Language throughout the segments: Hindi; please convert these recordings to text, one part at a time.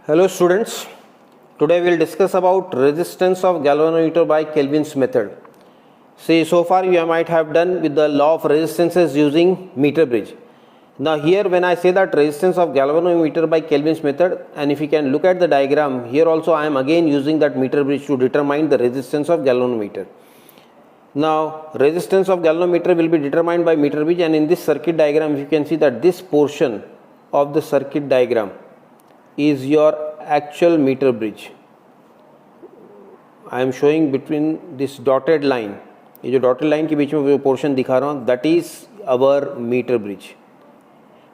Hello students, today we will discuss about resistance of galvanometer by Kelvin's method. See, so far you might have done with the law of resistances using meter bridge. Now here when I say that resistance of galvanometer by Kelvin's method, and if you can look at the diagram, here also I am again using that meter bridge to determine the resistance of galvanometer. Now resistance of galvanometer will be determined by meter bridge, and in this circuit diagram you can see that this portion of the circuit diagram is your actual meter bridge. I am showing between this dotted line, ये जो dotted line के बीच में जो portion दिखा रहा हूँ, that is our meter bridge.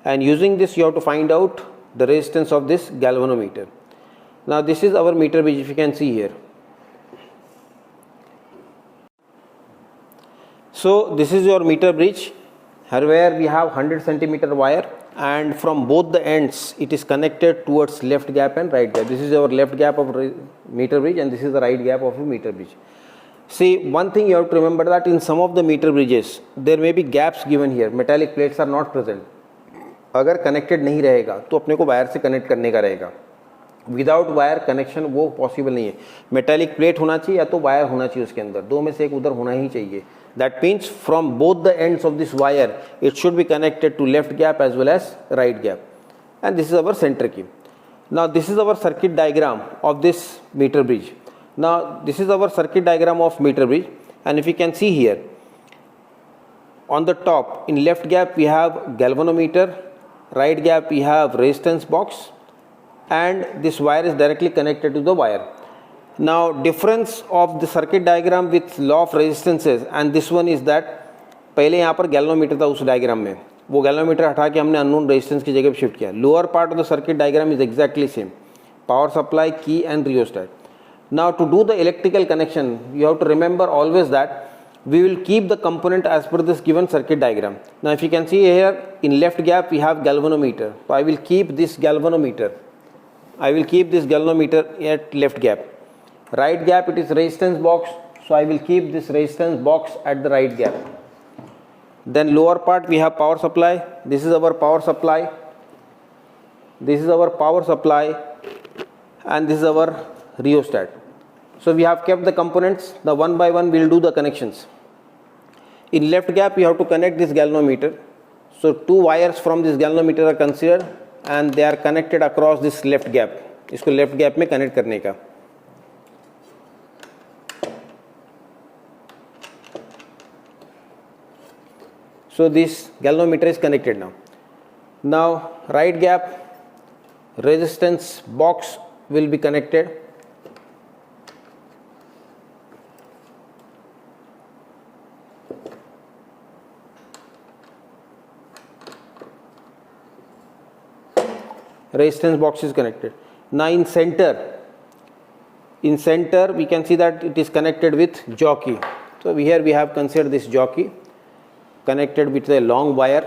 And using this you have to find out the resistance of this galvanometer. Now this is our meter bridge, if you can see here. So this is your meter bridge, where we have 100 centimeter wire, and from both the ends it is connected towards left gap and right gap. This is our left gap of meter bridge and this is the right gap of a meter bridge. See, one thing you have to remember that in some of the meter bridges there may be gaps given here. Metallic plates are not present. अगर कनेक्टेड नहीं रहेगा तो अपने को वायर से कनेक्ट करने का रहेगा. विदाउट वायर कनेक्शन वो पॉसिबल नहीं है. मेटालिक प्लेट होना चाहिए या तो वायर होना चाहिए उसके अंदर, दो में से एक उधर होना ही चाहिए. That means from both the ends of this wire it should be connected to left gap as well as right gap, and this is our center key. Now this is our circuit diagram of this meter bridge. Now this is our circuit diagram of meter bridge, and if you can see here on the top in left gap we have galvanometer, right gap we have resistance box, and this wire is directly connected to the wire. Now difference of the circuit diagram with law of resistances and this one is that पहले यहाँ पर गैल्वेनोमीटर था उस डायग्राम में, वो गैल्वेनोमीटर हटा के हमने अननोन रेजिस्टेंस की जगह पे शिफ्ट किया. Lower part of the circuit diagram is exactly same, power supply, key and rheostat. Now to do the electrical connection you have to remember always that we will keep the component as per this given circuit diagram. Now if you can see here in left gap we have galvanometer, so I will keep this galvanometer at left gap. Right gap it is resistance box, so I will keep this resistance box at the right gap. Then lower part we have power supply. This is our power supply, and this is our rheostat. So we have kept the components. Now one by one we will do the connections. In left gap you have to connect this galvanometer. So two wires from this galvanometer are considered and they are connected across this left gap. इसको left gap में connect करने का. So this galvanometer is connected now. Now right gap resistance box will be connected. Resistance box is connected. Now in center we can see that it is connected with jockey. So here we have considered this jockey connected with a long wire.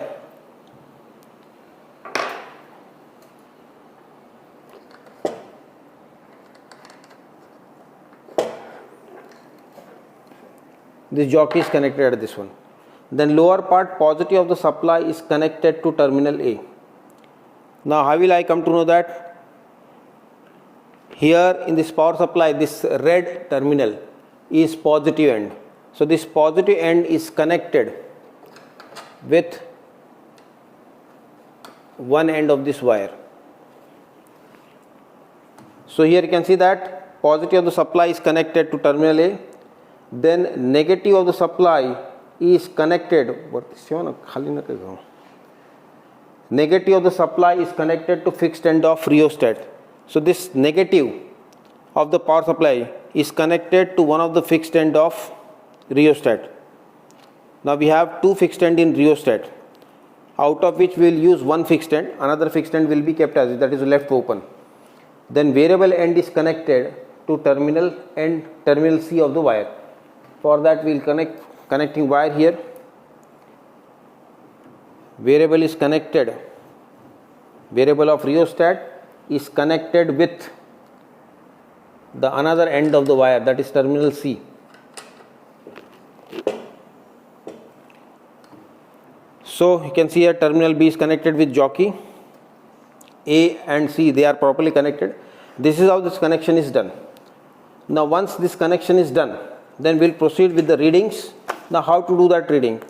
This jockey is connected at this one. Then lower part positive of the supply is connected to terminal A. Now how will I come to know that? Here in this power supply this red terminal is positive end. So this positive end is connected with one end of this wire. So here you can see that positive of the supply is connected to terminal A, then negative of the supply is connected to fixed end of rheostat. So this negative of the power supply is connected to one of the fixed end of rheostat. Now we have two fixed end in rheostat, out of which we will use one fixed end, another fixed end will be kept as that is left open. Then variable end is connected to terminal C of the wire. For that we will connecting wire here. Variable is connected, variable of rheostat is connected with the another end of the wire, that is terminal C. So you can see here terminal B is connected with jockey, A and C they are properly connected. This is how this connection is done. Now once this connection is done, then we'll proceed with the readings. Now how to do that reading?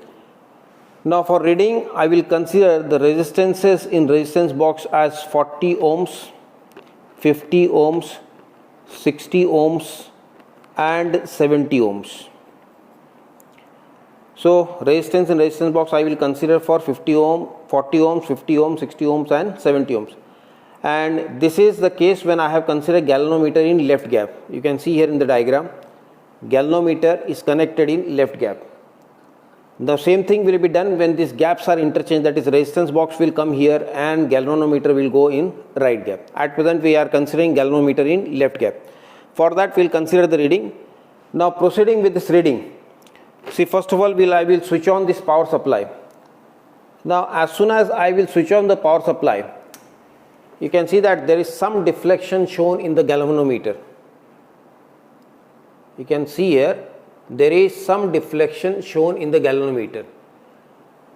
Now for reading, I will consider the resistances in resistance box as 40 ohms, 50 ohms, 60 ohms and 70 ohms. So resistance in resistance box I will consider for 50 ohm, 40 ohms, 50 ohms, 60 ohms and 70 ohms. And this is the case when I have considered galvanometer in left gap. You can see here in the diagram, galvanometer is connected in left gap. The same thing will be done when these gaps are interchanged, that is resistance box will come here and galvanometer will go in right gap. At present we are considering galvanometer in left gap. For that we will consider the reading. Now proceeding with this reading, see, first of all I will switch on this power supply. Now as soon as I will switch on the power supply, you can see that there is some deflection shown in the galvanometer. You can see here there is some deflection shown in the galvanometer.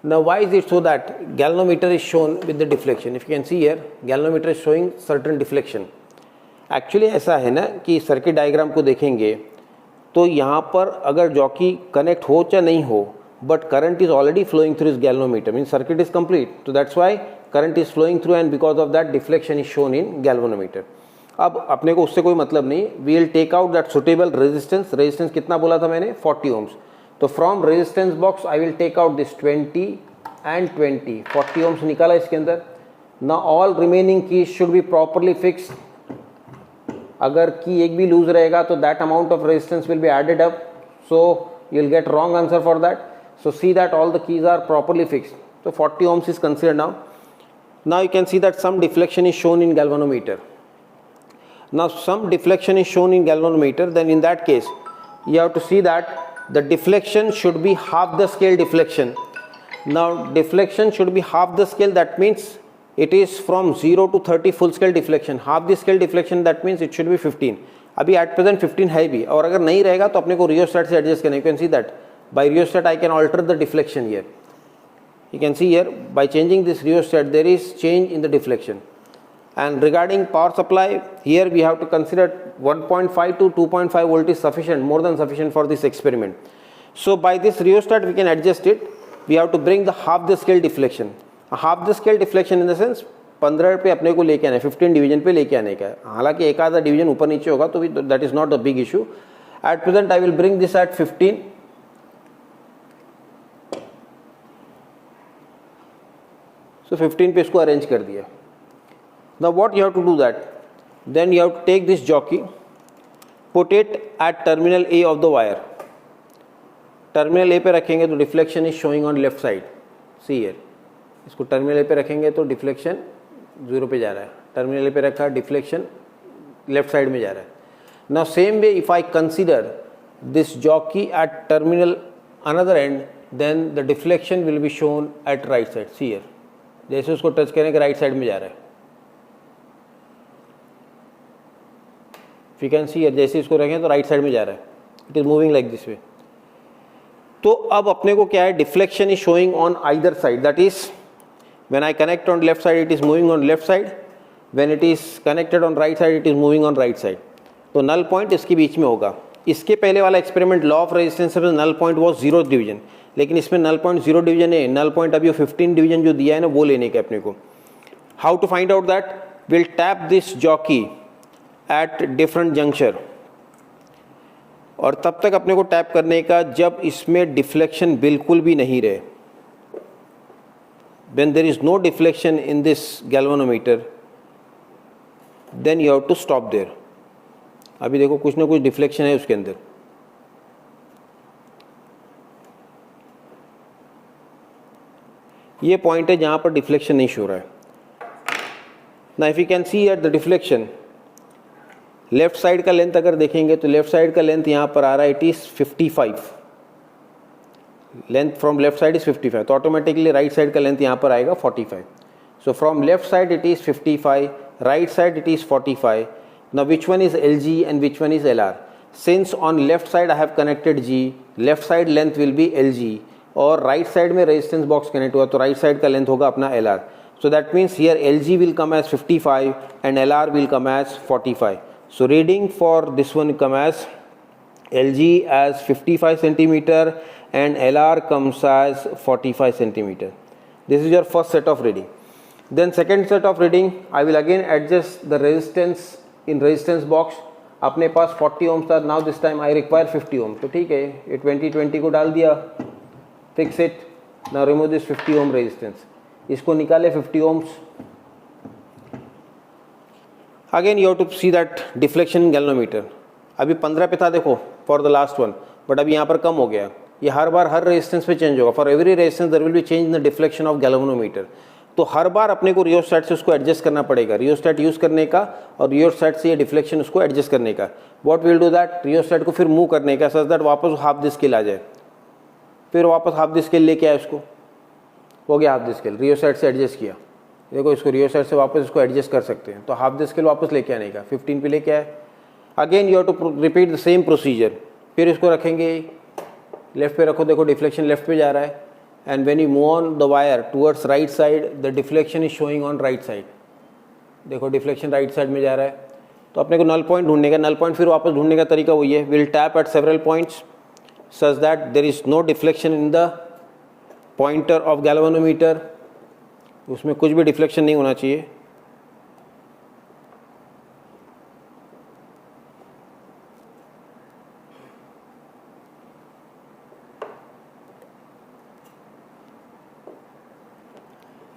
Now why is it so that galvanometer is shown with the deflection? If you can see here, galvanometer is showing certain deflection. Actually ऐसा है ना कि सर्किट डायग्राम को देखेंगे तो यहाँ पर अगर जॉकी कनेक्ट हो या नहीं हो, but current is already flowing through this galvanometer, means circuit is complete. So that's why current is flowing through and because of that deflection is shown in galvanometer. अब अपने को उससे कोई मतलब नहीं, we will take out that suitable resistance. Resistance कितना बोला था मैंने? 40 ohms. तो from resistance box I will take out this 20 and 20. 40 ohms निकाला इसके अंदर. Now all remaining keys should be properly fixed. अगर की एक भी लूज रहेगा तो that amount of resistance will be added up. So you will get wrong answer for that. So see that all the keys are properly fixed. So 40 ohms is considered now. Now you can see that some deflection is shown in galvanometer. Now some deflection is shown in galvanometer, then in that case you have to see that the deflection should be half the scale deflection. Now deflection should be half the scale, that means it is from 0 to 30 full scale deflection. Half the scale deflection, that means it should be 15. अभी at present 15 है भी, और अगर नहीं रहेगा तो अपने को rheostat से adjust करना. You can see that by rheostat I can alter the deflection here. You can see here by changing this rheostat there is change in the deflection. And regarding power supply, here we have to consider 1.5 to 2.5 volt is sufficient, more than sufficient for this experiment. So by this rheostat we can adjust it. We have to bring the half the scale deflection. Half the scale deflection in the sense 15 पे अपने को लेके आना है, 15 डिवीजन पे लेके आने का है. हालांकि एक आधा डिवीजन ऊपर नीचे होगा तो भी that is not a big issue. At present I will bring this eight 15. So 15 पे इसको अरेंज कर दिया. Now what you have to do that? Then you have to take this jockey, put it at terminal A of the wire. Terminal A पे रखेंगे तो deflection is showing on left side. See here. इसको terminal A पे रखेंगे तो deflection 0 पे जा रहा है. Terminal A पे रखा deflection left side में जा रहा है. Now same way if I consider this jockey at terminal another end, then the deflection will be shown at right side. See here. जैसे उसको टच करें कि राइट साइड में जा रहा है. If you can see here, जैसे इसको रखें तो राइट साइड में जा रहा है. It is moving like this way. तो अब अपने को क्या है, deflection is showing on either side. That is when I connect on left side it is moving on left side, when it is connected on right side it is moving on right side. तो नल पॉइंट इसके बीच में होगा. इसके पहले वाला एक्सपेरिमेंट लॉ ऑफ रेजिस्टेंस में नल पॉइंट वॉज 0 डिवीजन, लेकिन इसमें नल पॉइंट 0 डिवीजन है. नल पॉइंट अभी 15 डिवीजन जो दिया है ना वो लेने का अपने को. How to find out that? Will tap this jockey at different junction, और तब तक अपने को टैप करने का जब इसमें डिफ्लेक्शन बिल्कुल भी नहीं रहे. When there is no deflection in this galvanometer then you have to stop there. अभी देखो कुछ ना कुछ डिफ्लेक्शन है उसके अंदर. ये पॉइंट है जहां पर डिफ्लेक्शन नहीं शो रहा है. Now if you can see at the deflection, left side का लेंथ अगर देखेंगे तो लेफ्ट साइड का लेंथ यहाँ पर आ रहा है, it is 55. Length from left side is 55, तो ऑटोमेटिकली राइट साइड का लेंथ यहाँ पर आएगा 45. So from left side it is 55, right side it is 45. Now which one is LG and which one is LR? Since on left side I have connected G, left side length will be LG, और राइट साइड में रेजिस्टेंस बॉक्स कनेक्ट हुआ तो राइट साइड का लेंथ होगा अपना LR. So that means here LG will come as 55 and LR will come as 45. So reading for this one come as LG as 55 centimeter and LR comes as 45 centimeter. This is your first set of reading. Then second set of reading, I will again adjust the resistance in resistance box. अपने पास 40 ohms था, now this time I require 50 ohms. तो ठीक है, ये 20 को डाल दिया, fix it. Now remove this 50 ohm resistance. इसको निकाले 50 ohms. Again you have to see that deflection in galvanometer. अभी 15 पे था देखो for the last one, but अभी यहाँ पर कम हो गया. ये हर बार हर रेजिस्टेंस पे चेंज होगा. For every resistance there will be change in the deflection of galvanometer. तो हर बार अपने को रियोस्टैट से उसको एडजस्ट करना पड़ेगा, रियोस्टैट यूज़ करने का और रियोस्टैट से ये डिफ्लेक्शन उसको एडजस्ट करने का. What will do that, rheostat को फिर मूव करने का सच दैट वापस हाफ द स्केल आ जाए. फिर वापस हाफ द स्केल लेके आए, उसको हो गया हाफ द स्केल, रियोस्टैट से एडजस्ट किया. देखो इसको रियोस्टैट से वापस इसको एडजस्ट कर सकते हैं. तो हाफ द स्केल वापस लेके आने का, 15 पे लेके आए. Again you have to repeat the same procedure. फिर इसको रखेंगे लेफ्ट पे रखो, देखो डिफ्लेक्शन लेफ्ट पे जा रहा है. And when you move on the wire towards right side the deflection is showing on right side. देखो डिफ्लेक्शन राइट साइड में जा रहा है. तो अपने को नल पॉइंट ढूंढने का, नल पॉइंट फिर वापस ढूंढने का तरीका वही है. Will tap at several points such that there is no deflection in the pointer of galvanometer. उसमें कुछ भी डिफ्लेक्शन नहीं होना चाहिए.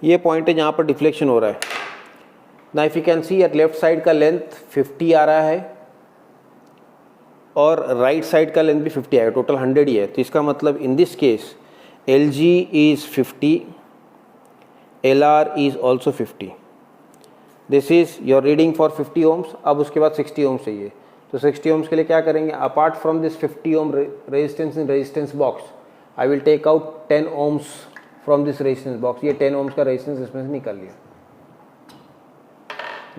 ये पॉइंट है जहाँ पर डिफ्लेक्शन हो रहा है. ना if you can see at left side का लेंथ 50 आ रहा है और राइट साइड का लेंथ भी 50 आएगा, टोटल 100 ही है. तो इसका मतलब in this case LG is 50, LR is also 50. This is your reading for 50 ohms. अब उसके बाद 60 ohms चाहिए. तो 60 ohms के लिए क्या करेंगे, apart from this 50 ohm resistance in resistance box I will take out 10 ohms from this resistance box. ये 10 ohms का रेजिस्टेंस इसमें से निकाल लिया.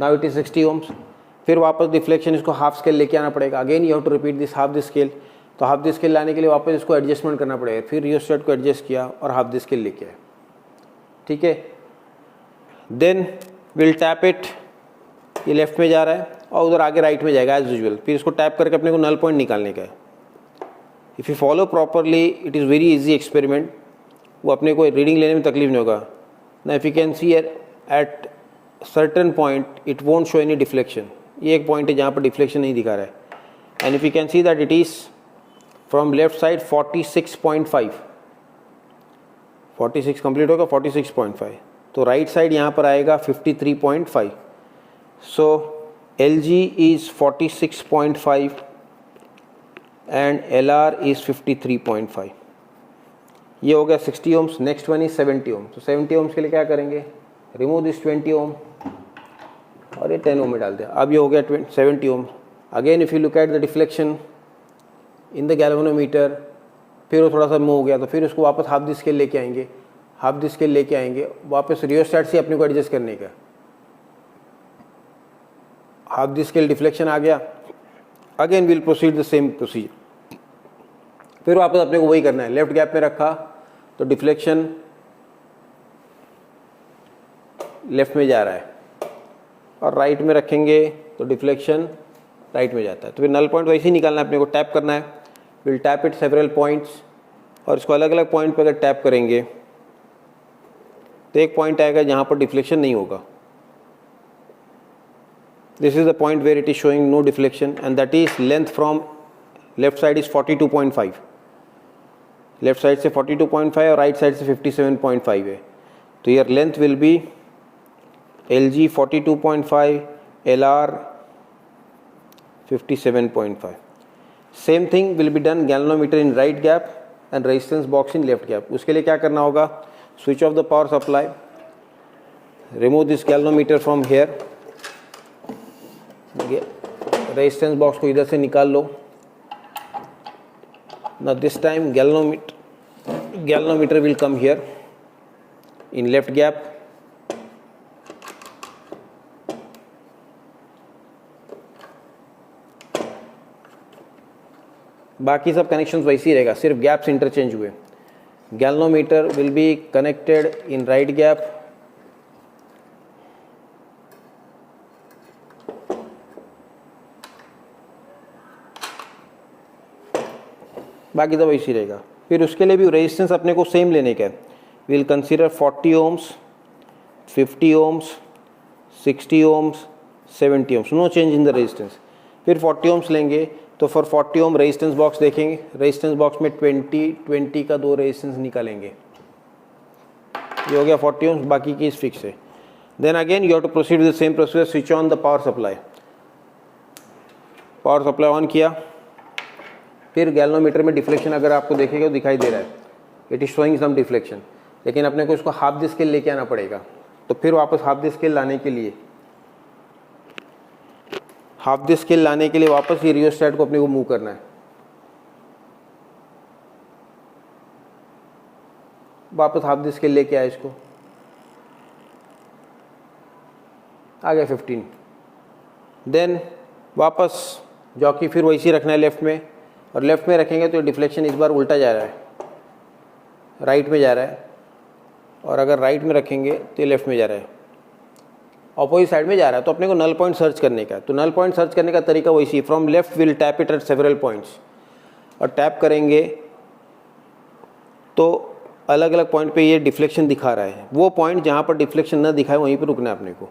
Now it is 60 ohms. फिर वापस डिफ्लेक्शन इसको हाफ स्केल लेके आना पड़ेगा. Again you have to repeat this half the scale. तो हाफ द स्केल लाने के लिए वापस इसको एडजस्टमेंट करना पड़ेगा. फिर रियोस्टैट को एडजस्ट किया और हाफ द स्केल लेके आए. ठीक है. Then will tap it. ये लेफ्ट में जा रहा है और उधर आगे राइट में जाएगा एज यूजुअल. फिर इसको टैप करके अपने को नल पॉइंट निकालने का है. If you follow properly it is very easy experiment. वो अपने को रीडिंग लेने में तकलीफ नहीं होगा. ना if you can see at certain point it won't show any deflection. ये एक पॉइंट है जहाँ पर डिफ्लेक्शन नहीं दिखा रहा है. And if you can see that it is from left side 46.5. 46 complete होगा 46.5. तो राइट साइड यहाँ पर आएगा 53.5. सो LG is 46.5 and LR is 53.5. ये हो गया 60 ohms. Next one is 70 ohms. तो 70 ohms के लिए क्या करेंगे, रिमूव दिस 20 ohm और ये 10 ohm में डाल दिया. अब ये हो गया 70 ohm. Again if you look at the deflection in the galvanometer, फिर वो थोड़ा सा मूव हो गया. तो फिर उसको वापस हाफ द स्केल लेके आएंगे, हाफ द स्केल लेके आएंगे. वापस रियोस्टैट से अपने को एडजस्ट करने का. हाफ द स्केल डिफ्लेक्शन आ गया. Again will proceed the same procedure. फिर वापस अपने को वही करना है. लेफ्ट गैप में रखा तो डिफ्लेक्शन लेफ्ट में जा रहा है और राइट में रखेंगे तो डिफ्लेक्शन राइट में जाता है. तो फिर नल पॉइंट वैसे ही निकालना है, अपने को टैप करना है. Will tap it several points और इसको अलग अलग पॉइंट पर अगर टैप करेंगे तो एक पॉइंट आएगा जहाँ पर डिफ्लेक्शन नहीं होगा. This is the point where it is showing no deflection and that is length from left side is 42.5. Left side से 42.5 और राइट साइड से 57.5 है. तो your length will be LG 42.5, LR 57.5. Same thing will be done galvanometer in right gap and resistance box in left gap. उसके लिए क्या करना होगा, switch off the power supply, remove this galvanometer from here. Resistance box को इधर से निकाल लो. Now this time galvanometer will come here in left gap. बाकी सब कनेक्शंस वैसे ही रहेगा, सिर्फ गैप्स इंटरचेंज हुए. Galvanometer will be connected in right gap बाकी तो वैसे ही रहेगा। फिर उसके लिए भी रेजिस्टेंस अपने को सेम लेने का है। Will consider 40 ohms, 50 ohms, 60 ohms, 70 ohms, no change in the resistance. फिर 40 ohms लेंगे तो फॉर 40 ohm रेजिस्टेंस बॉक्स देखेंगे, रेजिस्टेंस बॉक्स में 20 का 2 रेजिस्टेंस निकालेंगे, ये हो गया 40 ohms, बाकी की फिक्स है। Then again you have to proceed with the same procedure, switch on the power supply. Power supply on किया, फिर गैल्वेनोमीटर में डिफ्लेक्शन अगर आपको देखेगा तो दिखाई दे रहा है, it is showing some deflection, लेकिन अपने को इसको हाफ द स्केल लेके आना पड़ेगा। तो फिर वापस हाफ द स्केल लाने के लिए वापस ये रियोस्टेट को अपने को मूव करना है। वापस हाफ द स्केल लेके आए, इसको आ गया 15। देन वापस जॉकी फिर वैसे ही रखना है लेफ्ट में, और लेफ्ट में रखेंगे तो डिफ्लेक्शन इस बार उल्टा जा रहा है, राइट में जा रहा है, और अगर राइट में रखेंगे तो ये लेफ्ट में जा रहा है, ऑपोजिट साइड में जा रहा है। तो अपने को नल पॉइंट सर्च करने का, तो नल पॉइंट सर्च करने का तरीका वैसे ही, from left will tap it at several points, और टैप करेंगे तो अलग अलग पॉइंट पे ये डिफ्लेक्शन दिखा रहा है। वो पॉइंट जहाँ पर डिफ्लेक्शन ना दिखाए वहीं पर रुकना है अपने को।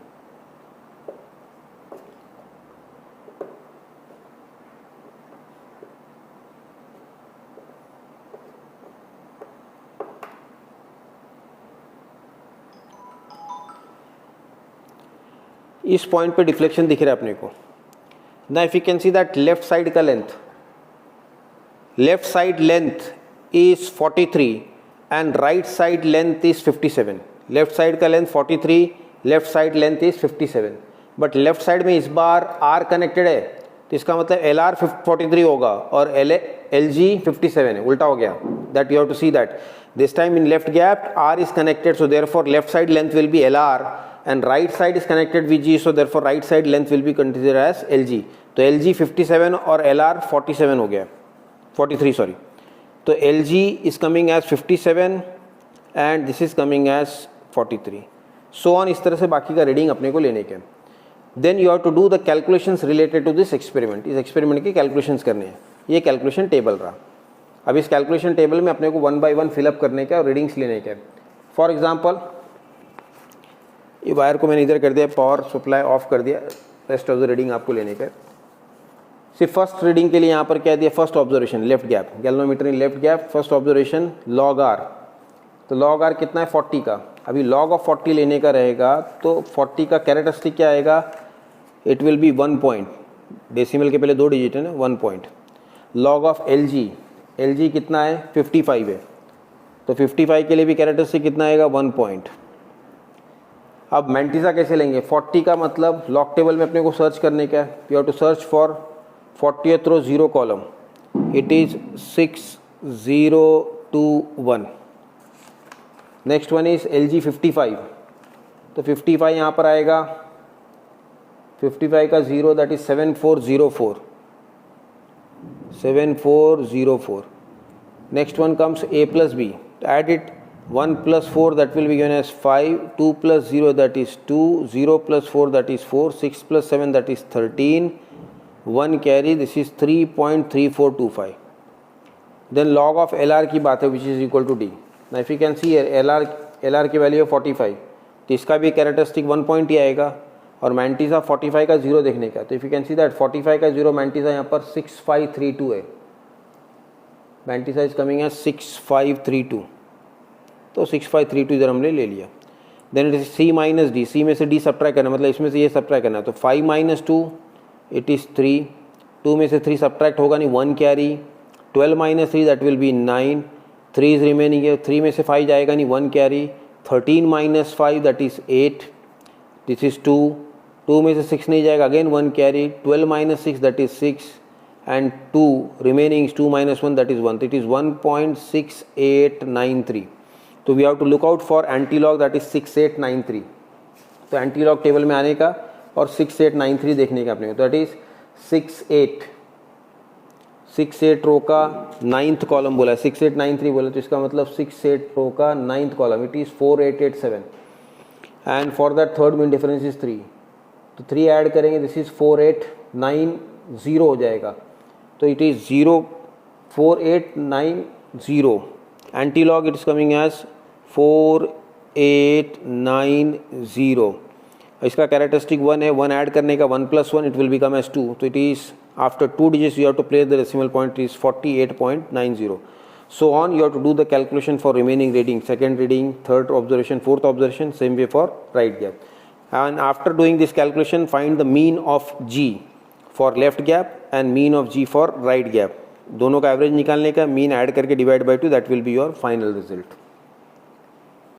इस पॉइंट पे डिफ्लेक्शन दिख रहा है अपने को। ना if you can see that left side का left side length is 43 and right side length is 57। Left side का length 43, left side length is 57, but left side में इस बार आर कनेक्टेड है, तो इसका मतलब एल आर 43 होगा और एल जी 57 है, उल्टा हो गया। That you have to see that this time in left gap R is connected, so therefore left side length will be L R and right side is connected with G, so therefore right side length will be considered as LG। तो LG 57 और LR 47 हो गया, 43 सॉरी। तो LG is coming as 57 and this is coming as 43, so on। इस तरह से बाकी का रीडिंग अपने को लेने के। Then you have to do the calculations related to this experiment। इस एक्सपेरिमेंट की कैलकुलेशंस करने हैं। ये कैलकुलेशन टेबल रहा। अब इस कैलकुलेशन टेबल में अपने को 1 by 1 फिलअप करने का और रीडिंग्स लेने के। फॉर एग्जाम्पल ये वायर को मैंने इधर कर दिया, पावर सप्लाई ऑफ कर दिया, रेस्ट ऑफ द रीडिंग आपको लेने का। सिर्फ फर्स्ट रीडिंग के लिए यहाँ पर क्या दिया, first observation left gap, galvanometer in left gap, first observation log are. तो लॉग आर कितना है 40 का, अभी लॉग ऑफ 40 लेने का रहेगा, तो 40 का कैरेक्टरिस्टिक क्या आएगा, it will be 1 point, decimal के पहले 2 डिजिट है ना, 1 point. Log of L G कितना है 55 है, तो 55 के लिए भी कैरेक्टरिस्टिक कितना आएगा 1 पॉइंट। अब मैंटिसा कैसे लेंगे, 40 का मतलब लॉग टेबल में अपने को सर्च करने का है, you have to search for 40th row 0 column, it is 6021। Next one is LG 55, तो 55 यहाँ पर आएगा, 55 का 0 that is 7404। Next one comes A plus B, add it 1 plus 4 that will be given as 5, 2 plus 0 that is 2, 0 plus 4 that is 4, 6 plus 7 that is 13, 1 carry, this is 3.3425. Then log of LR की बात है which is equal to D. Now if you can see here LR की वैल्यू है 45, तो इसका भी कैरेक्टरिस्टिक 1 पॉइंट ही आएगा, और मैंटिसा 45 का 0 देखने का, तो if you can see that 45 का 0 मैंटिसा यहाँ पर 6532 है, मैंटिसा इज कमिंग एज 6532, तो 6532 इधर हमने ले लिया। Then it is C minus D, C में से D सब्ट्रैक्ट करना, मतलब इसमें से ये सब्ट्रैक्ट करना, तो 5 minus 2 इट इज़ 3, 2 में से 3 सब्ट्रैक्ट होगा नहीं, 1 carry, 12 minus 3 that will be 9, 3 is remaining है, 3 में से 5 जाएगा नहीं, 1 carry, 13 minus 5 that is 8, this is 2, 2 में से 6 नहीं जाएगा, again 1 carry, 12 minus 6 that is 6, and 2 remaining is 2 minus 1 that is 1, it is 1.6893. तो we have to look out for anti log that is 6893। तो एंटी लॉग टेबल में आने का और 6893 देखने का अपने को, दैट इज 68 रो का 9th कॉलम बोला है, 6893 बोला, तो इसका मतलब 68 रो का 9th column, it is 4887, and for that third mean difference is 3, तो 3 ऐड करेंगे, दिस इज 4890 हो जाएगा, तो it is 0 4890. Anti-log it is coming as 4890. इसका कैरेक्टरिस्टिक 1 है, 1 ऐड करने का 1 + 1 it will become as 2. तो it is after 2 digits you have to place the decimal point, is 48.90. So on you have to do the calculation for remaining reading, second reading, third observation, fourth observation, same way for right gap. And after doing this calculation, find the mean of G for left gap and mean of G for right gap. दोनों का एवरेज निकालने का, मीन ऐड करके divide by 2, that will be your final result.